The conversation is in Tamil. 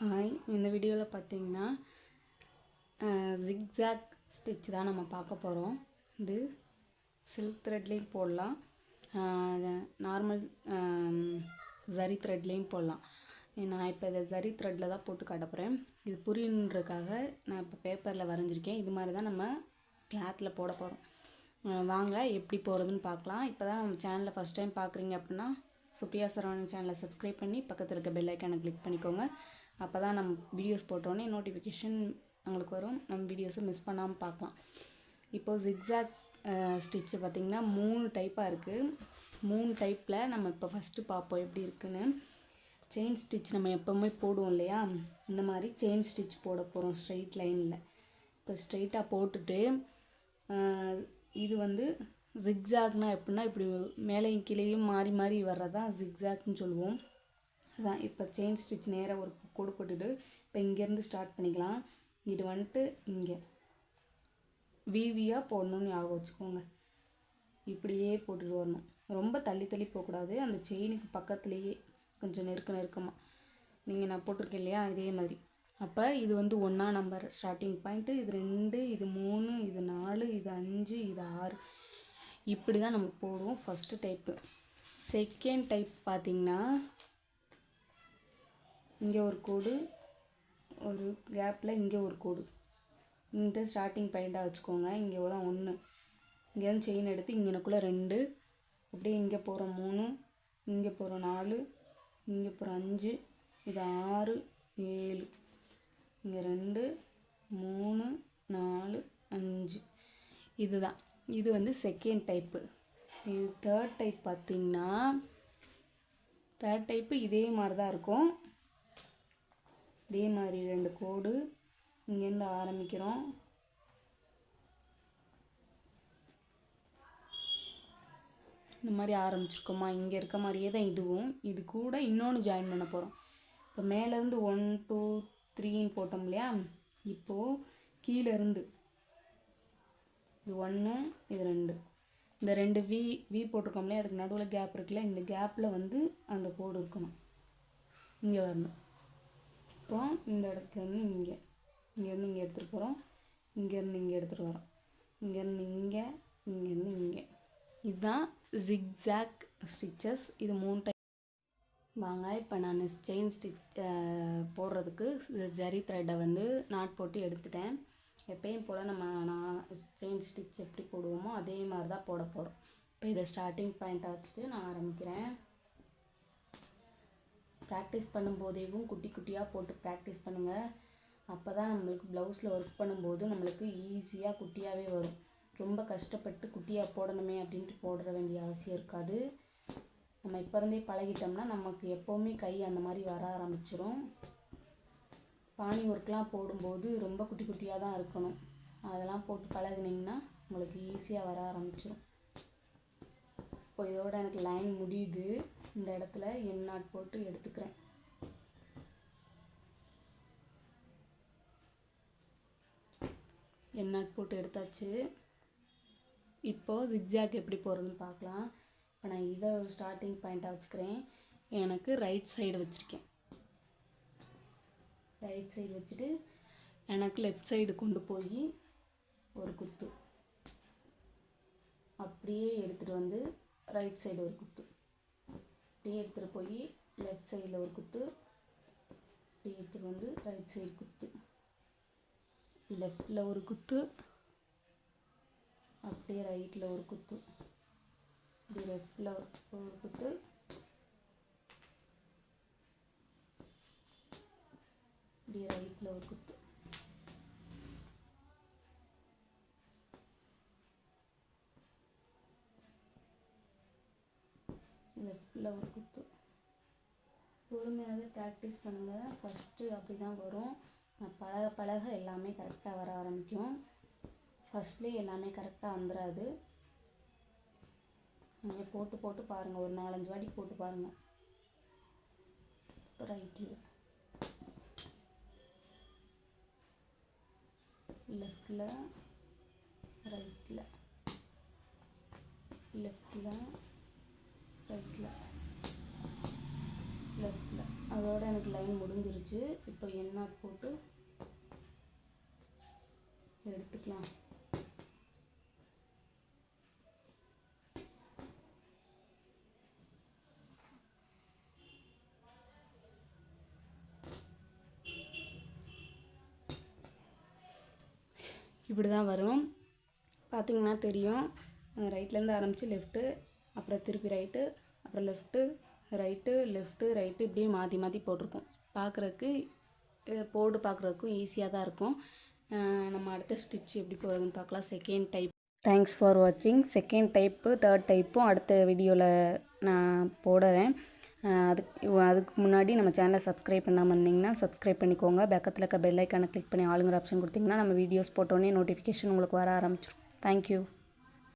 ஹாய், இந்த வீடியோவில் பார்த்தீங்கன்னா ஜிக்ஸாக் ஸ்டிச் தான் நம்ம பார்க்க போகிறோம். இது சில்க் த்ரெட்லேயும் போடலாம், நார்மல் ஜரி த்ரெட்லேயும் போடலாம். நான் இப்போ இதை ஜரி த்ரெட்டில் தான் போட்டு காட்டப்போகிறேன். இது புரியணுன்றதுக்காக நான் இப்போ பேப்பரில் வரைஞ்சிருக்கேன். இது மாதிரி தான் நம்ம கிளாத்தில் போட போகிறோம். வாங்க எப்படி போகிறதுன்னு பார்க்கலாம். இப்போ தான் நம்ம சேனலில் ஃபஸ்ட் டைம் பார்க்குறீங்க அப்படின்னா சுப்ரியா சரவணன் சேனலை சப்ஸ்கிரைப் பண்ணி பக்கத்தில் இருக்க பெல் ஐக்கானை கிளிக் பண்ணிக்கோங்க. அப்போ தான் நம்ம வீடியோஸ் போட்டோன்னே நோட்டிஃபிகேஷன் உங்களுக்கு வரும். நம்ம வீடியோஸை மிஸ் பண்ணாமல் பார்க்கலாம். இப்போது ஜிக்ஸாக் ஸ்டிச்சு பார்த்திங்கன்னா 3 டைப்பாக இருக்குது. 3 டைப்பில் நம்ம இப்போ ஃபஸ்ட்டு பார்ப்போம் எப்படி இருக்குன்னு. செயின் ஸ்டிச் நம்ம எப்போவுமே போடுவோம் இல்லையா, இந்த மாதிரி செயின் ஸ்டிச் போட போகிறோம் ஸ்ட்ரெயிட் லைனில். இப்போ ஸ்ட்ரெயிட்டாக போட்டுட்டு இது வந்து ஜிக்ஸாக்னால் எப்படின்னா இப்படி மேலேயும் கீழேயும் மாறி மாறி வர்றதான் ஜிக்ஸாக்னு சொல்லுவோம். அதான் இப்போ செயின் ஸ்டிச் நேராக ஒரு கோடு போட்டுட்டு இப்போ இங்கேருந்து ஸ்டார்ட் பண்ணிக்கலாம். இது வந்துட்டு இங்கே விவியாக போடணும்னு ஞாபகம் வச்சுக்கோங்க. இப்படியே போட்டுட்டு வரணும். ரொம்ப தள்ளி தள்ளி போகக்கூடாது. அந்த செயினுக்கு பக்கத்துலேயே கொஞ்சம் நெருக்கமாக நீங்கள் நான் போட்டிருக்கேன் இல்லையா, இதே மாதிரி. அப்போ இது வந்து 1ஆம் நம்பர் ஸ்டார்டிங் பாயிண்ட்டு, இது 2, இது 3, இது 4, இது 5, இது 6. இப்படி தான் நம்ம போடுவோம் ஃபஸ்ட்டு டைப்பு. செகண்ட் டைப் பார்த்திங்கன்னா இங்கே ஒரு கோடு, ஒரு கேப்பில் இங்கே ஒரு கோடு, இந்த ஸ்டார்டிங் பாயிண்ட்டாக வச்சுக்கோங்க. இங்கே தான் 1, இங்கேருந்து செயின் எடுத்து இங்கேனுக்குள்ளே 2, அப்படியே இங்கே போகிறோம் 3, இங்கே போகிறோம் 4, இங்கே போகிறோம் 5, இது 6, 7, இங்கே 2, 3, 4, 5. இதுதான் இது வந்து செகண்ட் டைப்பு. இது தேர்ட் டைப் பார்த்திங்கன்னா தேர்ட் டைப்பு இதே மாதிரி தான் இருக்கும். இதே மாதிரி 2 கோடு இங்கேருந்து ஆரம்பிக்கிறோம். இந்த மாதிரி ஆரம்பிச்சிருக்கோமா, இங்கே இருக்க மாதிரியே தான் இதுவும். இது கூட இன்னொன்று ஜாயின் பண்ண போகிறோம். இப்போ மேலேருந்து 1 2 3ன்னு போட்டோம் இல்லையா, இப்போது கீழேருந்து இது 1, இது 2, இந்த 2 வி போட்டிருக்கோம் இல்லையா, அதுக்கு நடுவில் கேப் இருக்குல்ல, இந்த கேப்பில் வந்து அந்த கோடு இருக்கணும், இங்கே வரணும். அப்புறம் இந்த இடத்துலேருந்து இங்கேருந்து இங்கே எடுத்துகிட்டு போகிறோம், இங்கேருந்து இங்கே எடுத்துகிட்டு வரோம், இங்கேருந்து இங்கே, இங்கேருந்து இங்கே. இதுதான் ஜிக்ஸாக் ஸ்டிச்சஸ். இது 3 டைப். வாங்க இப்போ நான் செயின் ஸ்டிச் போடுறதுக்கு ஜரி த்ரெட்டை வந்து நாட் போட்டு எடுத்துட்டேன். எப்பயும் போல் நான் செயின் ஸ்டிச் எப்படி போடுவோமோ அதே மாதிரி தான் போட போகிறோம். இப்போ இதை ஸ்டார்டிங் பாயிண்ட்டாக வச்சுட்டு நான் ஆரம்பிக்கிறேன். ப்ராக்டிஸ் பண்ணும்போதேவும் குட்டி குட்டியாக போட்டு ப்ராக்டிஸ் பண்ணுங்கள். அப்போ தான் நம்மளுக்கு ப்ளவுஸில் ஒர்க் பண்ணும்போது நம்மளுக்கு ஈஸியாக குட்டியாகவே வரும். ரொம்ப கஷ்டப்பட்டு குட்டியாக போடணுமே அப்படின்ட்டு போட வேண்டிய அவசியம் இருக்காது. நம்ம இப்போ இருந்தே பழகிட்டோம்னா நமக்கு எப்போவுமே கை அந்த மாதிரி வர ஆரம்பிச்சிடும். பானி ஒர்க்லாம் போடும்போது ரொம்ப குட்டி குட்டியாக தான் இருக்கணும். அதெல்லாம் போட்டு பழகுனிங்கன்னா உங்களுக்கு ஈஸியாக வர ஆரம்பிச்சிடும். இப்போ இதோட எனக்கு லைன் முடியுது. இந்த இடத்துல என் நாட் போட்டு எடுத்துக்கிறேன். என் நாட் போட்டு எடுத்தாச்சு. இப்போது ஜிக்ஸாக் எப்படி போகிறதுன்னு பார்க்கலாம். இப்போ நான் இதை ஸ்டார்டிங் பாயிண்ட்டாக வச்சுக்கிறேன். எனக்கு ரைட் சைடு வச்சுருக்கேன். ரைட் சைடு வச்சுட்டு எனக்கு லெஃப்ட் சைடு கொண்டு போய் ஒரு குத்து, அப்படியே எடுத்துகிட்டு வந்து ரைட் சைடு ஒரு குத்து, அப்படியே எடுத்துகிட்டு போய் லெஃப்ட் சைடில் ஒரு குத்து, அப்படியே எடுத்துகிட்டு வந்து ரைட் சைடு குத்து, லெஃப்டில் ஒரு குத்து, அப்படியே ரைட்டில் ஒரு குத்து, இப்படி லெஃப்டில் ஒரு குத்து, இப்படி ரைட்டில் ஒரு குத்து, லெஃப்டில் ஒரு குத்து. பொறுமையாகவே ப்ராக்டிஸ் பண்ணுங்கள். ஃபஸ்ட்டு அப்படி தான் வரும். பழக பழக எல்லாமே கரெக்டாக வர ஆரம்பிக்கும். ஃபஸ்ட்லேயே எல்லாமே கரெக்டாக வந்துடாது. நீங்கள் போட்டு போட்டு பாருங்கள், ஒரு 4-5 வாட்டி போட்டு பாருங்கள். இப்போ ரைட்டில், லெஃப்டில், ரைட்டில், லெஃப்டில், ரைட்டில், லெஃப்டில். அது இதோட எனக்கு லைன் முடிஞ்சிருச்சு. இப்போ எண்ணா போட்டு எடுத்துக்கலாம். இப்படி தான் வரும். பார்த்திங்கன்னா தெரியும். ரைட்லேருந்து ஆரம்பித்து லெஃப்ட்டு, அப்புறம் திருப்பி ரைட்டு, அப்புறம் லெஃப்ட்டு ரைட்டு லெஃப்ட்டு ரைட்டு இப்படியே மாற்றி மாற்றி போட்டிருக்கோம். பார்க்குறதுக்கு பார்க்குறதுக்கும் ஈஸியாக தான் இருக்கும். நம்ம அடுத்த ஸ்டிச் எப்படி போகுதுன்னு பார்க்கலாம். Second type. தேங்க்ஸ் ஃபார் வாட்சிங். செகண்ட் டைப்பு தேர்ட் டைப்பும் அடுத்த வீடியோவில் நான் போடுறேன். அதுக்கு முன்னாடி நம்ம சேனலை சப்ஸ்கிரைப் பண்ணாமல் இருந்தீங்கன்னா சப்ஸ்கிரைப் பண்ணிக்கோங்க. பக்கத்தில் இருக்க பெல் ஐக்கானை கிளிக் பண்ணி ஆளுங்கிற ஆப்ஷன் கொடுத்திங்கன்னா நம்ம வீடியோஸ் போட்டோன்னே நோட்டிஃபிகேஷன் உங்களுக்கு வர ஆரம்பிச்சிடும். தேங்க்யூ.